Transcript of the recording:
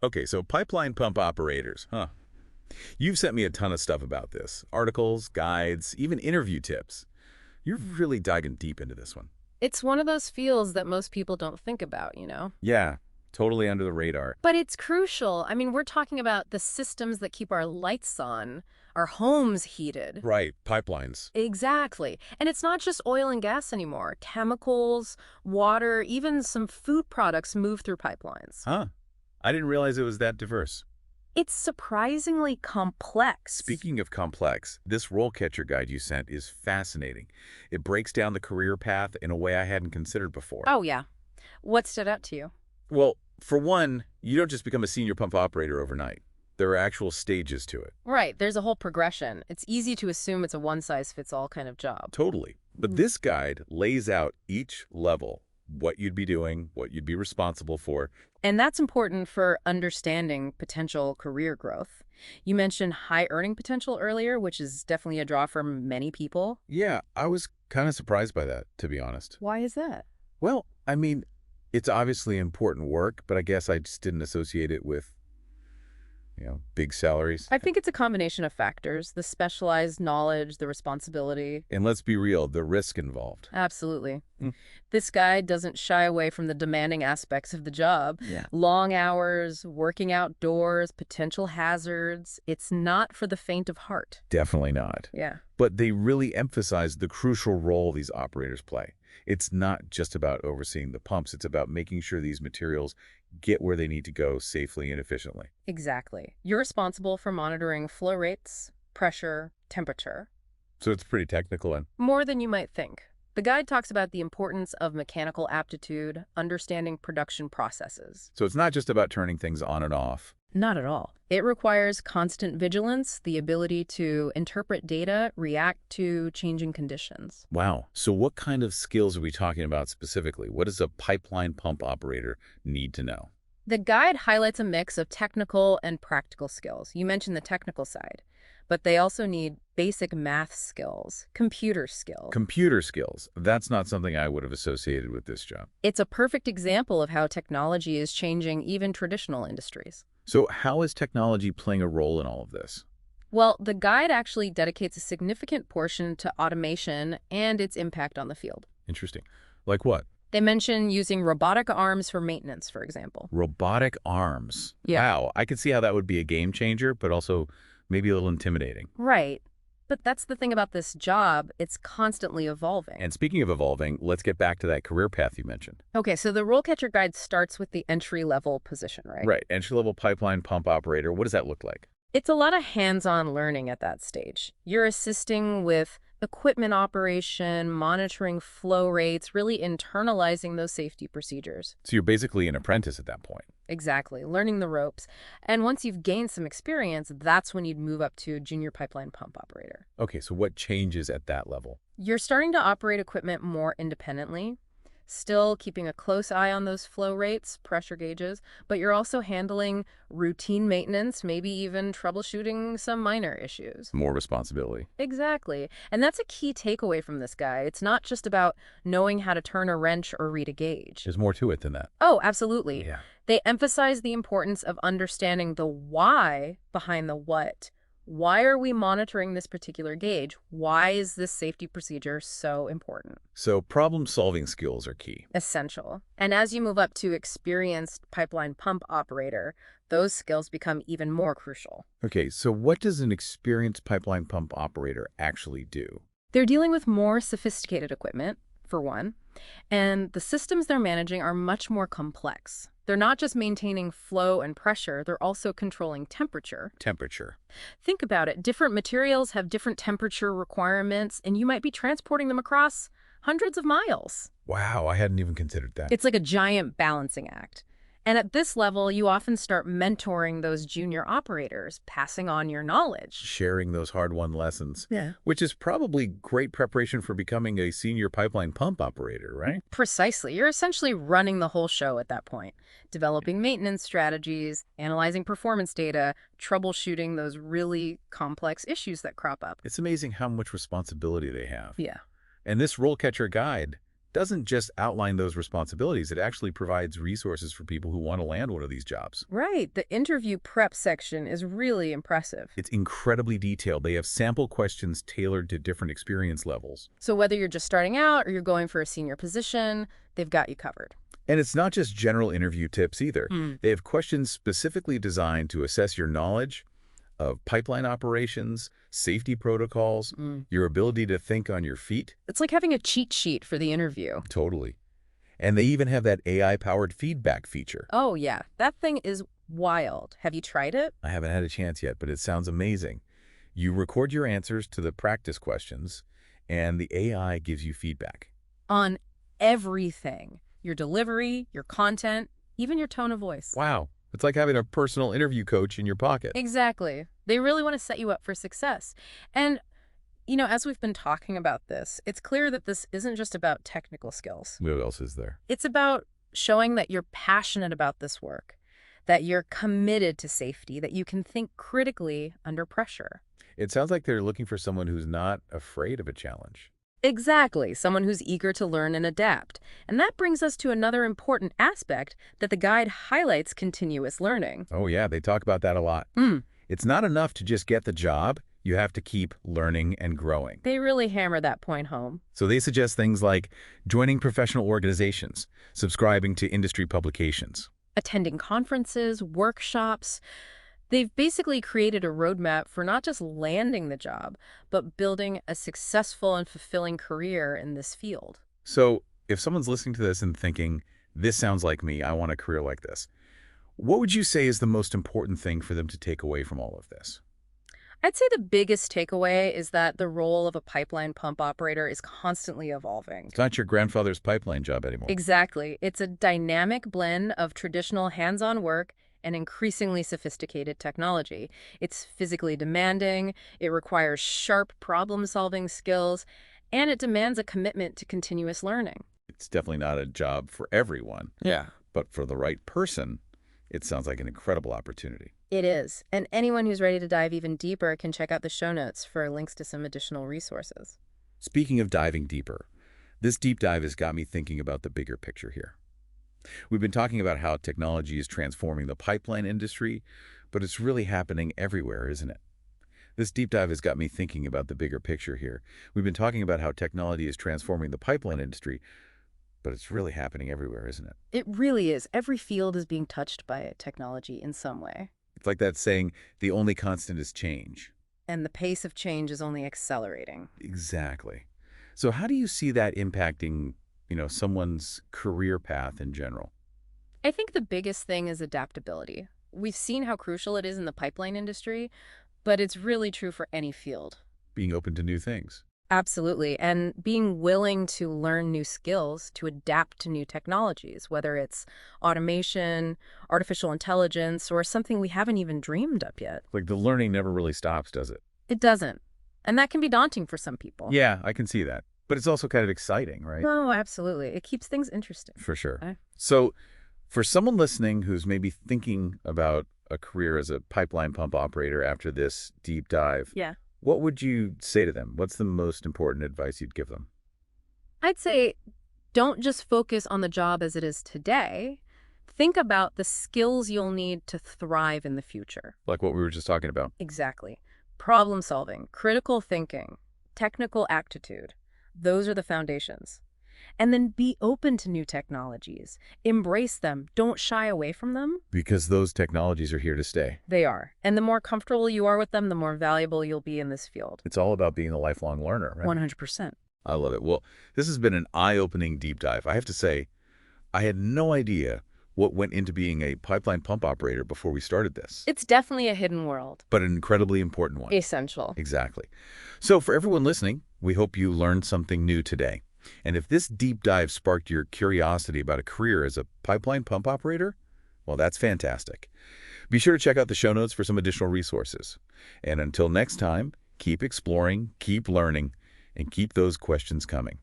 Okay, so pipeline pump operators, huh? You've sent me a ton of stuff about this. Articles, guides, even interview tips. You're really diving deep into this one. It's one of those fields that most people don't think about. Yeah, totally under the radar. But it's crucial. I mean, we're talking about the systems that keep our lights on, our homes heated. Right, pipelines. Exactly. And it's not just oil and gas anymore. Chemicals, water, even some food products move through pipelines. Huh. I didn't realize it was that diverse. It's surprisingly complex. Speaking of complex, this RoleCatcher guide you sent is fascinating. It breaks down the career path in a way I hadn't considered before. Oh, yeah. What stood out to you? Well, for one, you don't just become a senior pump operator overnight. There are actual stages to it. Right, there's a whole progression. It's easy to assume it's a one-size-fits-all kind of job. Totally. But this guide lays out each level, what you'd be doing, what you'd be responsible for. And that's important for understanding potential career growth. You mentioned high earning potential earlier, which is definitely a draw for many people. Yeah, I was kind of surprised by that, to be honest. Why is that? Well, I mean, it's obviously important work, but I guess I just didn't associate it with, big salaries. I think it's a combination of factors, the specialized knowledge, the responsibility. And let's be real, the risk involved. Absolutely. Mm. This guide doesn't shy away from the demanding aspects of the job. Yeah. Long hours, working outdoors, potential hazards. It's not for the faint of heart. Definitely not. Yeah. But they really emphasize the crucial role these operators play. It's not just about overseeing the pumps. It's about making sure these materials get where they need to go safely and efficiently. Exactly. You're responsible for monitoring flow rates, pressure, temperature. So it's pretty technical and More than you might think. The guide talks about the importance of mechanical aptitude, understanding production processes. so it's not just about turning things on and off. Not at all. It requires constant vigilance, the ability to interpret data, react to changing conditions. Wow. So what kind of skills are we talking about specifically? What does a pipeline pump operator need to know? The guide highlights a mix of technical and practical skills. You mentioned the technical side, but they also need basic math skills, computer skills. Computer skills. That's not something I would have associated with this job. It's a perfect example of how technology is changing even traditional industries. So how is technology playing a role in all of this? Well, the guide actually dedicates a significant portion to automation and its impact on the field. Interesting. Like what? They mention using robotic arms for maintenance, for example. Robotic arms. Yeah. Wow. I could see how that would be a game changer, but also maybe a little intimidating. Right. But that's the thing about this job, it's constantly evolving. And speaking of evolving, let's get back to that career path you mentioned. Okay, so the RoleCatcher guide starts with the entry-level position, right? Right. Entry-level pipeline pump operator. What does that look like? It's a lot of hands-on learning at that stage. You're assisting with equipment operation, monitoring flow rates, really internalizing those safety procedures. So you're basically an apprentice at that point. Exactly, learning the ropes. And once you've gained some experience, that's when you'd move up to junior pipeline pump operator. Okay, so what changes at that level? You're starting to operate equipment more independently, still keeping a close eye on those flow rates, pressure gauges, but you're also handling routine maintenance, maybe even troubleshooting some minor issues. More responsibility. Exactly. And that's a key takeaway from this guy. It's not just about knowing how to turn a wrench or read a gauge. There's more to it than that. Oh, absolutely. Yeah. They emphasize the importance of understanding the why behind the what. Why are we monitoring this particular gauge? Why is this safety procedure so important? So problem-solving skills are key. Essential. And as you move up to experienced pipeline pump operator, those skills become even more crucial. Okay, so what does an experienced pipeline pump operator actually do? They're dealing with more sophisticated equipment, for one, and the systems they're managing are much more complex. They're not just maintaining flow and pressure, they're also controlling temperature. Temperature. Think about it. Different materials have different temperature requirements, and you might be transporting them across hundreds of miles. Wow, I hadn't even considered that. It's like a giant balancing act. And at this level, you often start mentoring those junior operators, passing on your knowledge. Sharing those hard-won lessons. Yeah. Which is probably great preparation for becoming a senior pipeline pump operator, right? Precisely. You're essentially running the whole show at that point, developing maintenance strategies, analyzing performance data, troubleshooting those really complex issues that crop up. It's amazing how much responsibility they have. Yeah. And this RoleCatcher guide doesn't just outline those responsibilities, it actually provides resources for people who want to land one of these jobs. Right. The interview prep section is really impressive. It's incredibly detailed. They have sample questions tailored to different experience levels. So whether you're just starting out or you're going for a senior position, they've got you covered. And it's not just general interview tips either. Mm. They have questions specifically designed to assess your knowledge of pipeline operations, safety protocols, your ability to think on your feet. It's like having a cheat sheet for the interview. Totally. And they even have that AI-powered feedback feature. Oh, yeah. That thing is wild. Have you tried it? I haven't had a chance yet, but it sounds amazing. You record your answers to the practice questions, and the AI gives you feedback. On everything. Your delivery, your content, even your tone of voice. Wow. It's like having a personal interview coach in your pocket. Exactly. They really want to set you up for success. And, as we've been talking about this, it's clear that this isn't just about technical skills. What else is there? It's about showing that you're passionate about this work, that you're committed to safety, that you can think critically under pressure. It sounds like they're looking for someone who's not afraid of a challenge. Exactly, someone who's eager to learn and adapt. And that brings us to another important aspect that the guide highlights: continuous learning. Oh, yeah, they talk about that a lot. It's not enough to just get the job. You have to keep learning and growing. They really hammer that point home. So they suggest things like joining professional organizations, subscribing to industry publications. Attending conferences, workshops. They've basically created a roadmap for not just landing the job, but building a successful and fulfilling career in this field. So if someone's listening to this and thinking, this sounds like me, I want a career like this, what would you say is the most important thing for them to take away from all of this? I'd say the biggest takeaway is that the role of a pipeline pump operator is constantly evolving. It's not your grandfather's pipeline job anymore. Exactly. It's a dynamic blend of traditional hands-on work and increasingly sophisticated technology. It's physically demanding, it requires sharp problem-solving skills, and it demands a commitment to continuous learning. It's definitely not a job for everyone. Yeah. But for the right person, it sounds like an incredible opportunity. It is. And anyone who's ready to dive even deeper can check out the show notes for links to some additional resources. Speaking of diving deeper, this deep dive has got me thinking about the bigger picture here. We've been talking about how technology is transforming the pipeline industry, but it's really happening everywhere, isn't it? This deep dive has got me thinking about the bigger picture here. We've been talking about how technology is transforming the pipeline industry, but it's really happening everywhere, isn't it? It really is. Every field is being touched by technology in some way. It's like that saying, the only constant is change. And the pace of change is only accelerating. Exactly. So how do you see that impacting someone's career path in general? I think the biggest thing is adaptability. We've seen how crucial it is in the pipeline industry, but it's really true for any field. Being open to new things. Absolutely. And being willing to learn new skills, to adapt to new technologies, whether it's automation, artificial intelligence, or something we haven't even dreamed up yet. Like the learning never really stops, does it? It doesn't. And that can be daunting for some people. Yeah, I can see that. But it's also kind of exciting, right? Oh, absolutely. It keeps things interesting. For sure. Okay. So for someone listening who's maybe thinking about a career as a pipeline pump operator after this deep dive, Yeah. what would you say to them? What's the most important advice you'd give them? I'd say don't just focus on the job as it is today. Think about the skills you'll need to thrive in the future. Like what we were just talking about. Exactly. Problem solving, critical thinking, technical aptitude. Those are the foundations. And then be open to new technologies. Embrace them. Don't shy away from them. Because those technologies are here to stay. They are. And the more comfortable you are with them, the more valuable you'll be in this field. It's all about being a lifelong learner, right? 100%. I love it. Well, this has been an eye-opening deep dive. I have to say, I had no idea what went into being a pipeline pump operator before we started this. It's definitely a hidden world. But an incredibly important one. Essential. Exactly. So for everyone listening, we hope you learned something new today. And if this deep dive sparked your curiosity about a career as a pipeline pump operator, well, that's fantastic. Be sure to check out the show notes for some additional resources. And until next time, keep exploring, keep learning, and keep those questions coming.